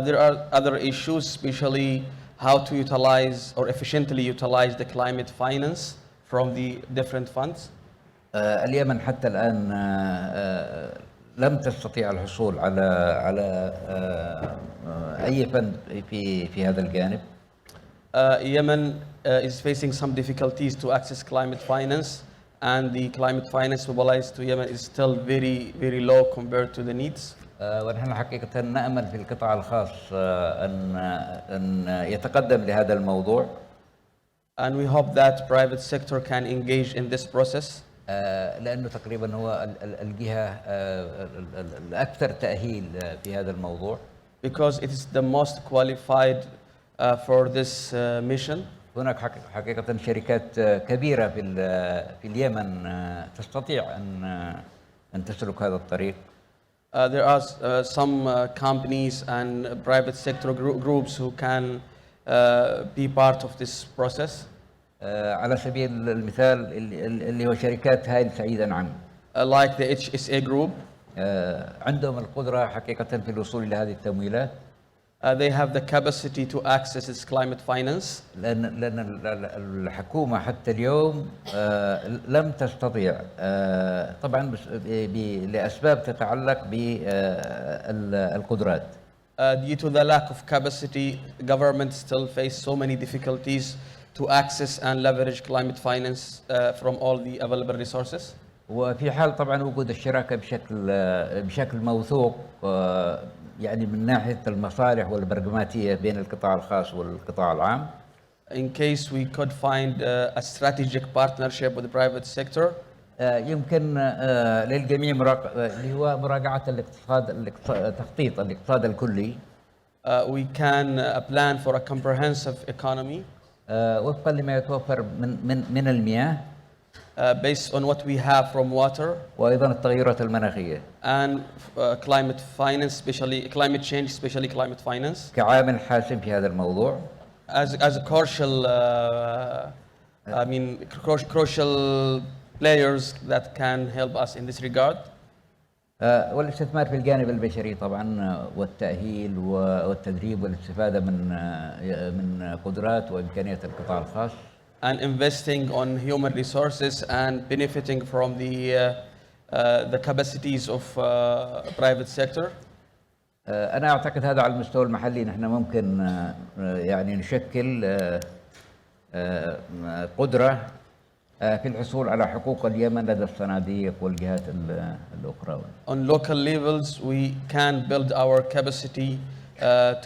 There are other issues, especially how to utilize or efficiently utilize the climate finance from the different funds. اليمن حتى الآن لم تستطيع الحصول على أي فند في هذا الجانب. Yemen is facing some difficulties to access climate finance, and the climate finance mobilized to Yemen is still very, very low compared to the needs. ونحن حقيقة نأمل في القطاع الخاص أن يتقدم لهذا الموضوع. And we hope that private sector can engage in this process لأنه تقريبا هو الجهة الأكثر تأهيل في هذا الموضوع. because it is the most qualified for this mission. هناك حقيقة شركات كبيرة في اليمن تستطيع أن تسلك هذا الطريق. There are some companies and private sector groups who can be part of this process. على سبيل المثال اللي هو شركات هاي سعيدة نعم. Like the HSA Group. عندهم القدرة حقيقة في الوصول إلى هذه التمويلات. They have the capacity to access its climate finance. لأن الحكومة حتى اليوم لم تستطيع طبعا لأسباب تتعلق بالقدرات. Due to the lack of capacity, governments still face so many difficulties to access and leverage climate finance from all the available resources. وفي حال طبعا وجود الشراكة بشكل موثوق يعني من ناحية المصالح والبرغماتية بين القطاع الخاص والقطاع العام. In case we could find a strategic partnership with the private sector. يمكن للجميع اللي هو مراجعة تخطيط الاقتصاد الكلي. We can plan for a comprehensive economy. وفقا لما يتوفر من المياه. Based on what we have from water. وأيضا التغيرات المناخية. And climate finance, especially climate change, especially climate finance. كعامل حاسم في هذا الموضوع. As a crucial, crucial players that can help us in this regard. والاستثمار في الجانب البشري طبعا والتأهيل والتدريب والاستفادة من قدرات وإمكانيات القطاع الخاص. And investing on human resources and benefiting from the capacities of private sector. أنا أعتقد هذا على المستوى المحلي نحن ممكن يعني نشكل قدرة في الحصول على حقوق اليمن لدى الصناديق والجهات الأخرى. On local levels, we can build our capacity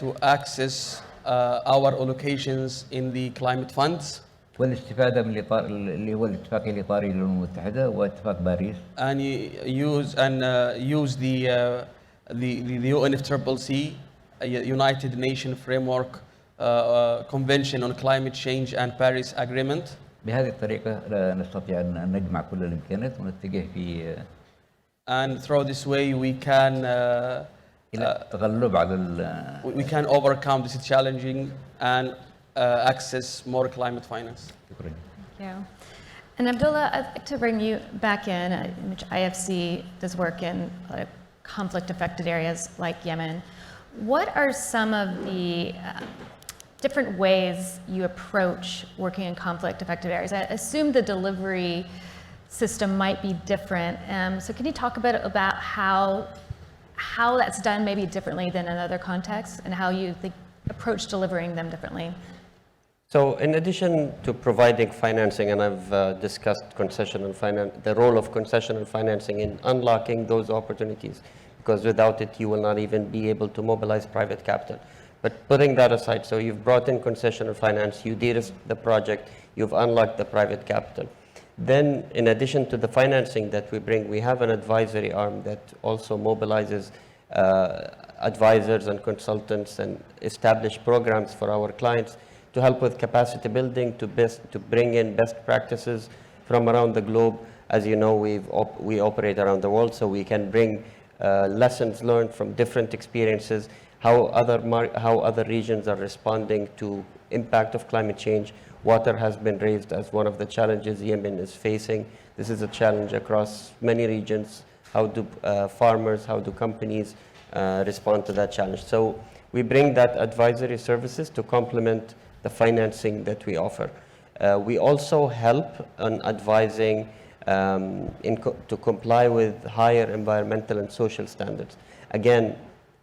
to access our allocations in the climate funds. والاستفادة من الإطار اللي هو الاتفاقية الإطارية للأمم المتحدة واتفاق باريس. And use the UNFCCC, United Nations Framework Convention on Climate Change and Paris Agreement. بهذه الطريقة نستطيع أن نجمع كل الإمكانات ونتجه في. And through this way we can التغلب على we can overcome this challenging and access more climate finance. شكرا. Thank you. And Abdullah, I'd like to bring you back in, which IFC does work in conflict-affected areas like Yemen. What are some of the different ways you approach working in conflict-affected areas? I assume the delivery system might be different. So can you talk a bit about how that's done maybe differently than in other contexts and how you approach delivering them differently? So in addition to providing financing, and I've discussed concessional finance, the role of concessional financing in unlocking those opportunities, because without it you will not even be able to mobilize private capital. But putting that aside, so you've brought in concessional finance, you de-risked the project, you've unlocked the private capital. Then in addition to the financing that we bring, we have an advisory arm that also mobilizes advisors and consultants and establish programs for our clients to help with capacity building, to bring in best practices from around the globe. As you know, we operate around the world, so we can bring lessons learned from different experiences, how other regions are responding to impact of climate change. Water has been raised as one of the challenges Yemen is facing. This is a challenge across many regions. How do farmers, how do companies respond to that challenge? So we bring that advisory services to complement the financing that we offer. We also help on advising to comply with higher environmental and social standards. Again,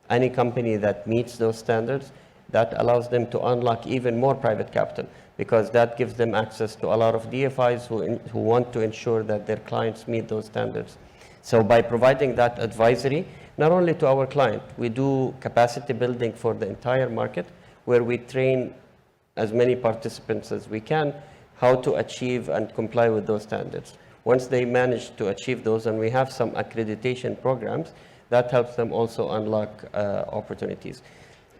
any company that meets those standards, that allows them to unlock even more private capital, because that gives them access to a lot of DFIs who want to ensure that their clients meet those standards. So by providing that advisory, not only to our client, we do capacity building for the entire market, where we train as many participants as we can how to achieve and comply with those standards. Once they manage to achieve those, and we have some accreditation programs, that helps them also unlock opportunities.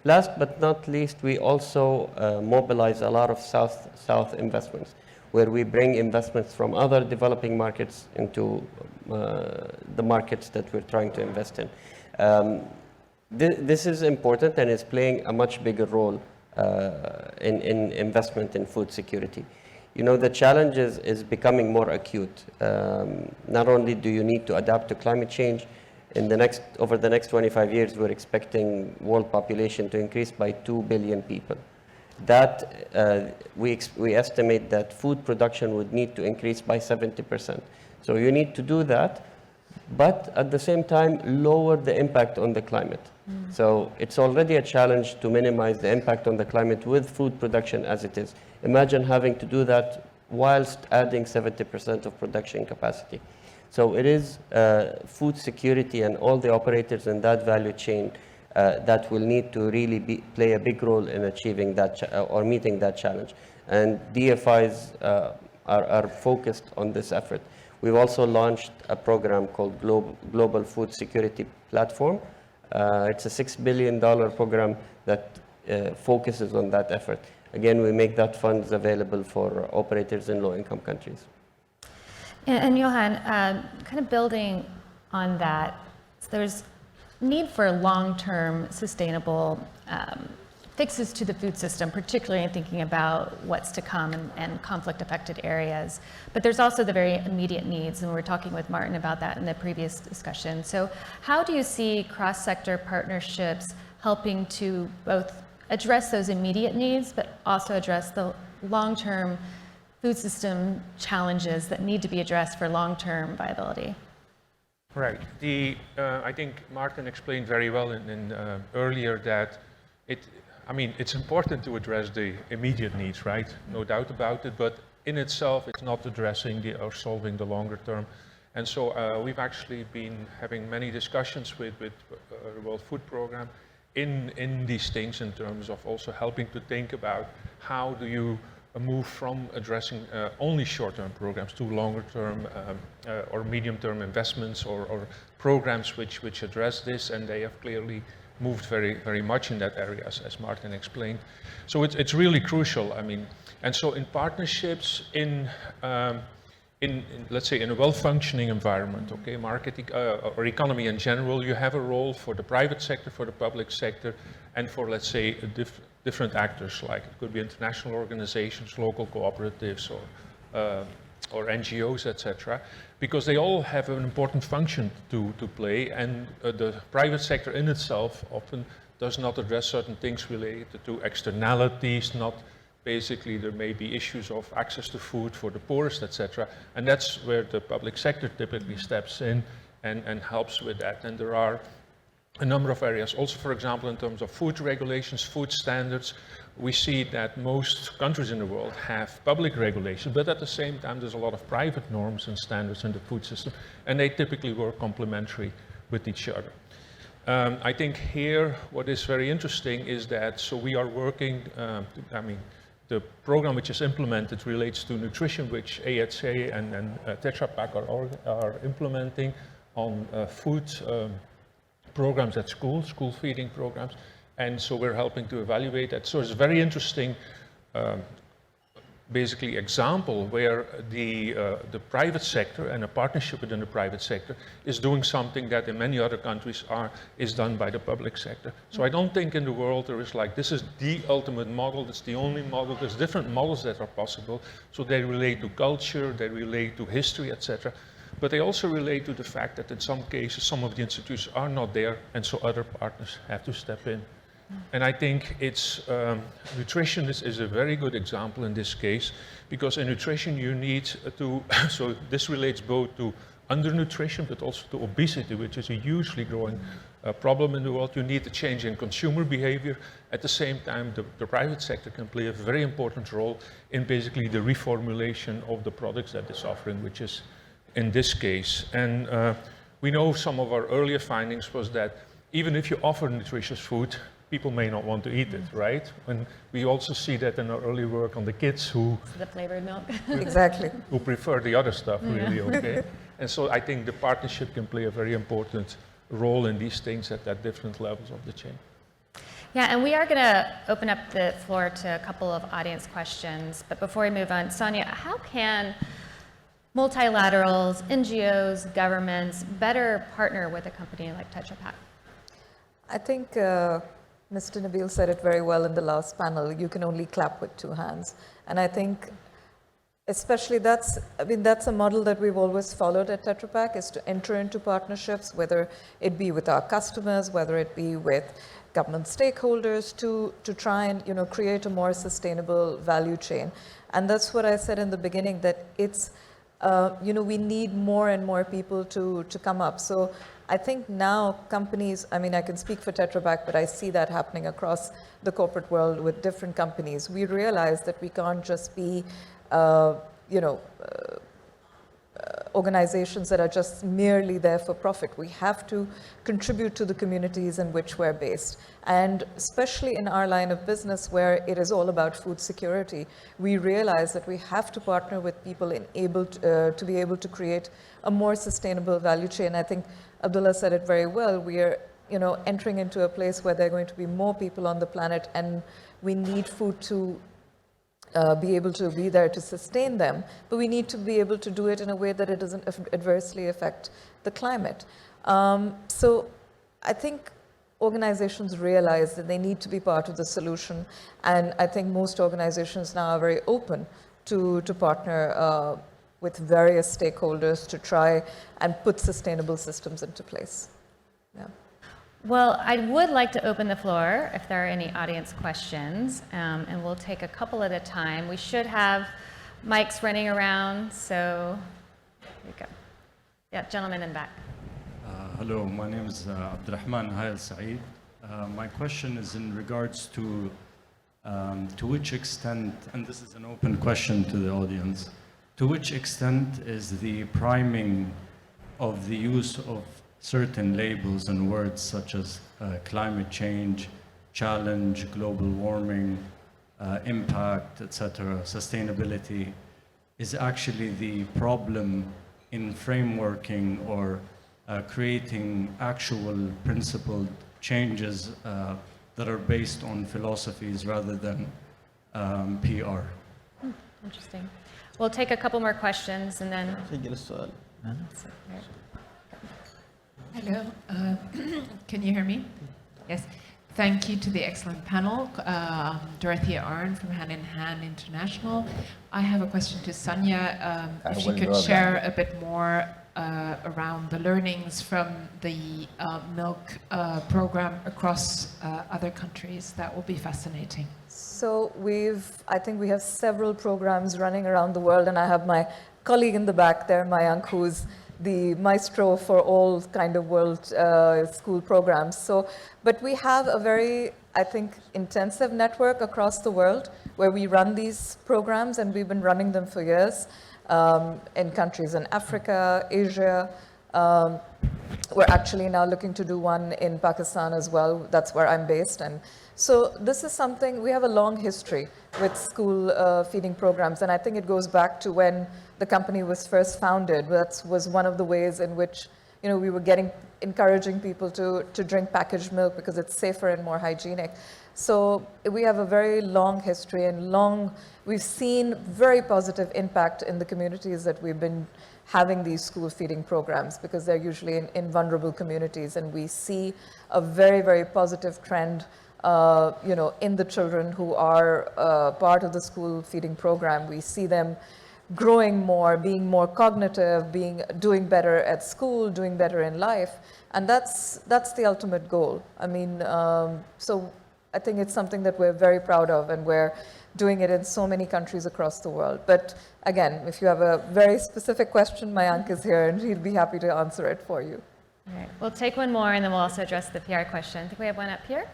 Last but not least, we also mobilize a lot of South investments, where we bring investments from other developing markets into the markets that we're trying to invest in. This is important and is playing a much bigger role in investment in food security. You know, the challenge is becoming more acute. Not only do you need to adapt to climate change, over the next 25 years, we're expecting world population to increase by 2 billion people. That we estimate that food production would need to increase by 70%. So you need to do that, but at the same time lower the impact on the climate. So it's already a challenge to minimize the impact on the climate with food production as it is. Imagine having to do that whilst adding 70% of production capacity. So it is food security and all the operators in that value chain that will need to really play a big role in achieving that or meeting that challenge. And DFIs are focused on this effort. We've also launched a program called Global Food Security Platform. It's a $6 billion program that focuses on that effort. Again, we make that funds available for operators in low-income countries. And Johan, kind of building on that, there's need for long-term sustainable fixes to the food system, particularly in thinking about what's to come and conflict-affected areas. But there's also the very immediate needs, and we were talking with Martin about that in the previous discussion. So how do you see cross-sector partnerships helping to both address those immediate needs, but also address the long-term food system challenges that need to be addressed for long-term viability? Right. I think Martin explained very well earlier that it's important to address the immediate needs, right? No doubt about it, but in itself, it's not addressing or solving the longer term. And so we've actually been having many discussions with the World Food Programme in these things in terms of also helping to think about how do you move from addressing only short-term programs to longer-term or medium-term investments or programs which address this, and they have clearly moved very, very much in that area, as Martin explained. So it's really crucial. And so in partnerships, in let's say in a well-functioning environment, okay, marketing or economy in general, you have a role for the private sector, for the public sector, and for, let's say, different actors, like it could be international organizations, local cooperatives, or NGOs, etc., because they all have an important function to play, and the private sector in itself often does not address certain things related to externalities, not basically there may be issues of access to food for the poorest, etc., and that's where the public sector typically steps in and helps with that. And there are a number of areas. Also, for example, in terms of food regulations, food standards, we see that most countries in the world have public regulations, but at the same time, there's a lot of private norms and standards in the food system, and they typically work complementary with each other. I think here, what is very interesting is that, so we are working, the program which is implemented relates to nutrition, which AHSA and Tetra Pak are implementing on food programs at school feeding programs, and so we're helping to evaluate that. So it's a very interesting basically example where the private sector and a partnership within the private sector is doing something that in many other countries is done by the public sector. So I don't think in the world there is like, this is the ultimate model, that's the only model. There's different models that are possible. So they relate to culture, they relate to history, etc. But they also relate to the fact that in some cases, some of the institutions are not there, and so other partners have to step in. And I think nutrition is a very good example in this case, because in nutrition you need to, so this relates both to undernutrition, but also to obesity, which is a hugely growing problem in the world. You need a change in consumer behavior. At the same time, the private sector can play a very important role in basically the reformulation of the products that it's offering, which is in this case. And we know some of our earlier findings was that even if you offer nutritious food, people may not want to eat it, right? And we also see that in our early work on the kids who The flavored milk. Exactly. prefer the other stuff really, okay? And so I think the partnership can play a very important role in these things at different levels of the chain. Yeah, and we are going to open up the floor to a couple of audience questions. But before we move on, Sonia, how can multilaterals, NGOs, governments better partner with a company like Tetra Pak? I think Mr. Nabil said it very well in the last panel. You can only clap with two hands. And I think especially that's a model that we've always followed at Tetra Pak, is to enter into partnerships, whether it be with our customers, whether it be with government stakeholders, to try and create a more sustainable value chain. And that's what I said in the beginning, that it's we need more and more people to come up. So I think now companies, I can speak for Tetra Pak, but I see that happening across the corporate world with different companies. We realize that we can't just be organizations that are just merely there for profit. We have to contribute to the communities in which we're based. And especially in our line of business, where it is all about food security, we realize that we have to partner with people to be able to create a more sustainable value chain. I think Abdullah said it very well. We are entering into a place where there are going to be more people on the planet, and we need food to be able to be there to sustain them, but we need to be able to do it in a way that it doesn't adversely affect the climate. So I think organizations realize that they need to be part of the solution, and I think most organizations now are very open to partner with various stakeholders to try and put sustainable systems into place. Yeah. Well, I would like to open the floor if there are any audience questions, and we'll take a couple at a time. We should have mics running around, so here we go. Yeah, gentleman in back. Hello, my name is Abdurrahman Hayal Saeed. My question is in regards to which extent, and this is an open question to the audience, to which extent is the priming of the use of certain labels and words such as climate change, challenge, global warming, impact, etc., sustainability, is actually the problem in frameworking or creating actual principled changes that are based on philosophies rather than PR. Interesting. We'll take a couple more questions and then. Hello, can you hear me? Yes. Thank you to the excellent panel. Dorothea Arn from Hand in Hand International. I have a question to Sonia. If she could share a bit more around the learnings from the milk program across other countries, that will be fascinating. So I think we have several programs running around the world, and I have my colleague in the back there, Mayank, who's the maestro for all kind of world school programs. So, but we have a very, I think, intensive network across the world where we run these programs, and we've been running them for years in countries in Africa, Asia. We're actually now looking to do one in Pakistan as well. That's where I'm based. And so this is something, we have a long history with school feeding programs, and I think it goes back to when the company was first founded. That was one of the ways in which we were encouraging people to drink packaged milk because it's safer and more hygienic. So we have a very long history, and we've seen very positive impact in the communities that we've been having these school feeding programs, because they're usually in vulnerable communities, and we see a very, very positive trend in the children who are part of the school feeding program. We see them growing more, being more cognitive, doing better at school, doing better in life, and that's the ultimate goal. So I think it's something that we're very proud of, and we're doing it in so many countries across the world. But again, if you have a very specific question, Mayank is here, and he'd be happy to answer it for you. All right, we'll take one more, and then we'll also address the PR question. I think we have one up here.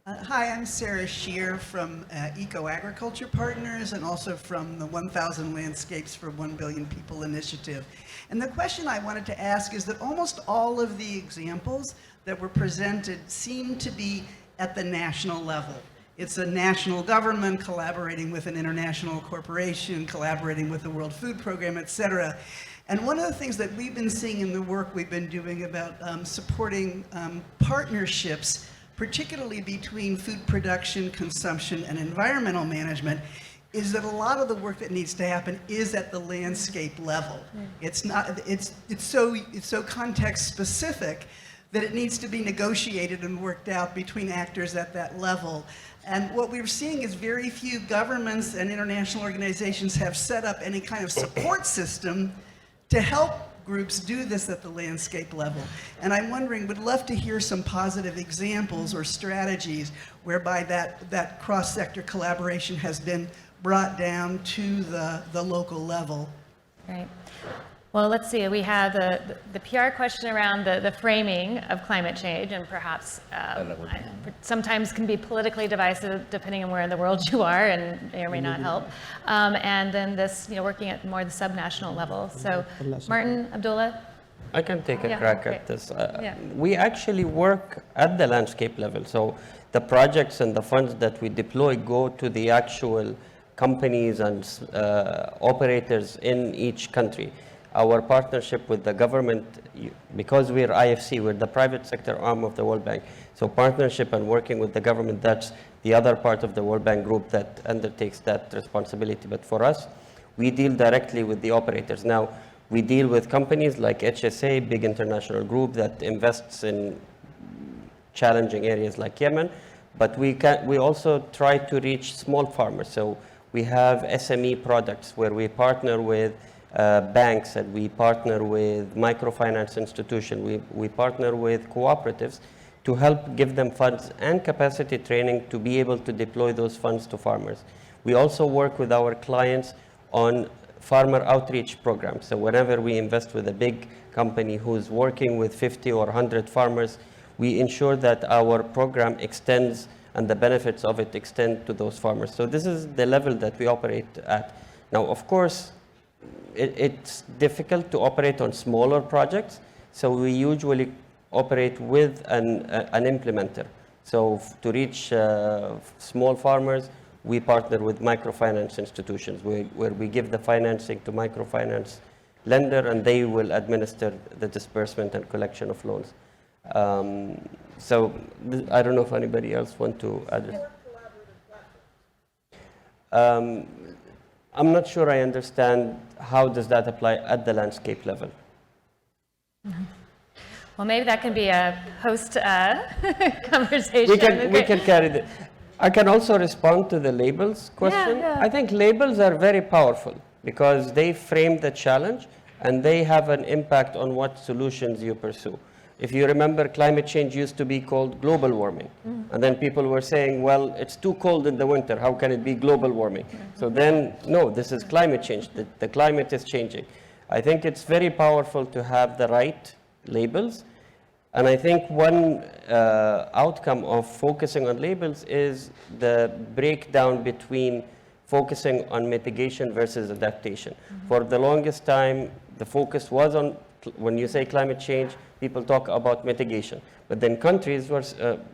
Hi, I'm Sarah Shear from Eco Agriculture Partners and also from the 1,000 Landscapes for 1 Billion People initiative. And the question I wanted to ask is that almost all of the examples that were presented seem to be at the national level. It's a national government collaborating with an international corporation, collaborating with the World Food Program, et cetera. And one of the things that we've been seeing in the work we've been doing about supporting partnerships, particularly between food production, consumption, and environmental management, is that a lot of the work that needs to happen is at the landscape level. It's so context specific that it needs to be negotiated and worked out between actors at that level. And what we're seeing is very few governments and international organizations have set up any kind of support system to help groups do this at the landscape level. And I'm wondering, would love to hear some positive examples or strategies whereby that cross-sector collaboration has been brought down to the local level. Right. Well, let's see. We have the PR question around the framing of climate change, and perhaps sometimes can be politically divisive depending on where in the world you are, and may or may not help. And then this, working at more the subnational level. So, Martin, Abdullah. I can take a crack at this. Yeah. We actually work at the landscape level. So the projects and the funds that we deploy go to the actual companies and operators in each country. Our partnership with the government, because we're IFC, we're the private sector arm of the World Bank. So partnership and working with the government, that's the other part of the World Bank group that undertakes that responsibility. But for us, we deal directly with the operators. Now, we deal with companies like HSA, big international group that invests in challenging areas like Yemen, but we also try to reach small farmers. So we have SME products where we partner with banks, and we partner with microfinance institutions. We partner with cooperatives to help give them funds and capacity training to be able to deploy those funds to farmers. We also work with our clients on farmer outreach programs. So whenever we invest with a big company who's working with 50 or 100 farmers, we ensure that our program extends and the benefits of it extend to those farmers. So this is the level that we operate at. Now, of course, it's difficult to operate on smaller projects, so we usually operate with an implementer. So to reach small farmers, we partner with microfinance institutions where we give the financing to microfinance lender, and they will administer the disbursement and collection of loans. So I don't know if anybody else want to add. I'm not sure I understand how does that apply at the landscape level. Well, maybe that can be a host conversation. We can carry that. I can also respond to the labels question. Yeah. I think labels are very powerful because they frame the challenge and they have an impact on what solutions you pursue. If you remember, climate change used to be called global warming. And then people were saying, well, it's too cold in the winter. How can it be global warming? So then, no, this is climate change. The climate is changing. I think it's very powerful to have the right labels. And I think one outcome of focusing on labels is the breakdown between focusing on mitigation versus adaptation. For the longest time, the focus was on, when you say climate change, people talk about mitigation. But then countries, were,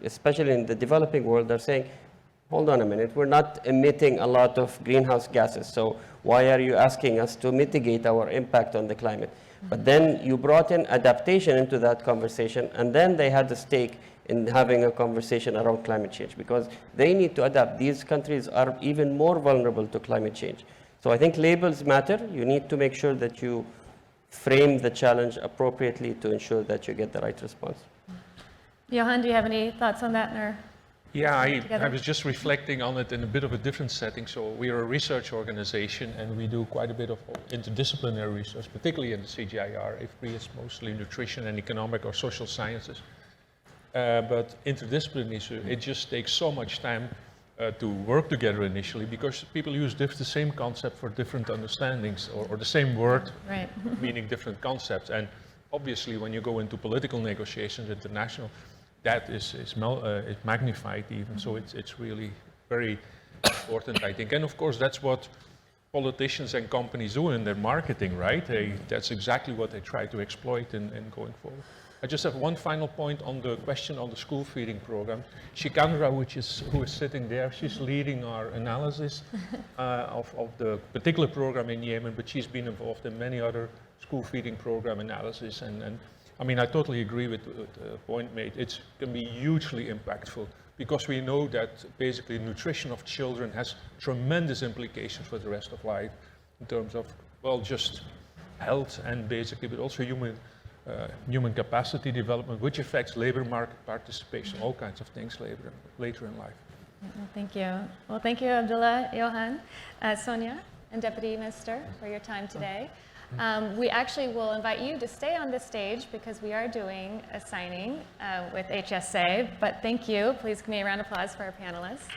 especially in the developing world, are saying, hold on a minute, we're not emitting a lot of greenhouse gases, so why are you asking us to mitigate our impact on the climate? But then you brought in adaptation into that conversation, and then they had a stake in having a conversation around climate change because they need to adapt. These countries are even more vulnerable to climate change. So I think labels matter. You need to make sure that you frame the challenge appropriately to ensure that you get the right response. Johan, do you have any thoughts on that? Or yeah, I was just reflecting on it in a bit of a different setting. So we are a research organization and we do quite a bit of interdisciplinary research, particularly in the CGIAR. IFPRI is mostly nutrition and economic or social sciences. But interdisciplinary, it just takes so much time to work together initially because people use the same concept for different understandings or the same word meaning different concepts. And obviously when you go into political negotiations international, that is magnified even. So it's really very important, I think. And of course, that's what politicians and companies do in their marketing, right? That's exactly what they try to exploit in going forward. I just have one final point on the question on the school feeding program. Shikandra, who is sitting there, she's leading our analysis of the particular program in Yemen, but she's been involved in many other school feeding program analysis. And I mean, I totally agree with the point made. It can be hugely impactful because we know that basically nutrition of children has tremendous implications for the rest of life in terms of, well, just health and basically, but also human capacity development, which affects labor market participation, all kinds of things later in life. Thank you. Well, thank you, Abdullah, Johan, Sonia, and Deputy Minister for your time today. We actually will invite you to stay on this stage because we are doing a signing with HSA, but thank you. Please give me a round of applause for our panelists.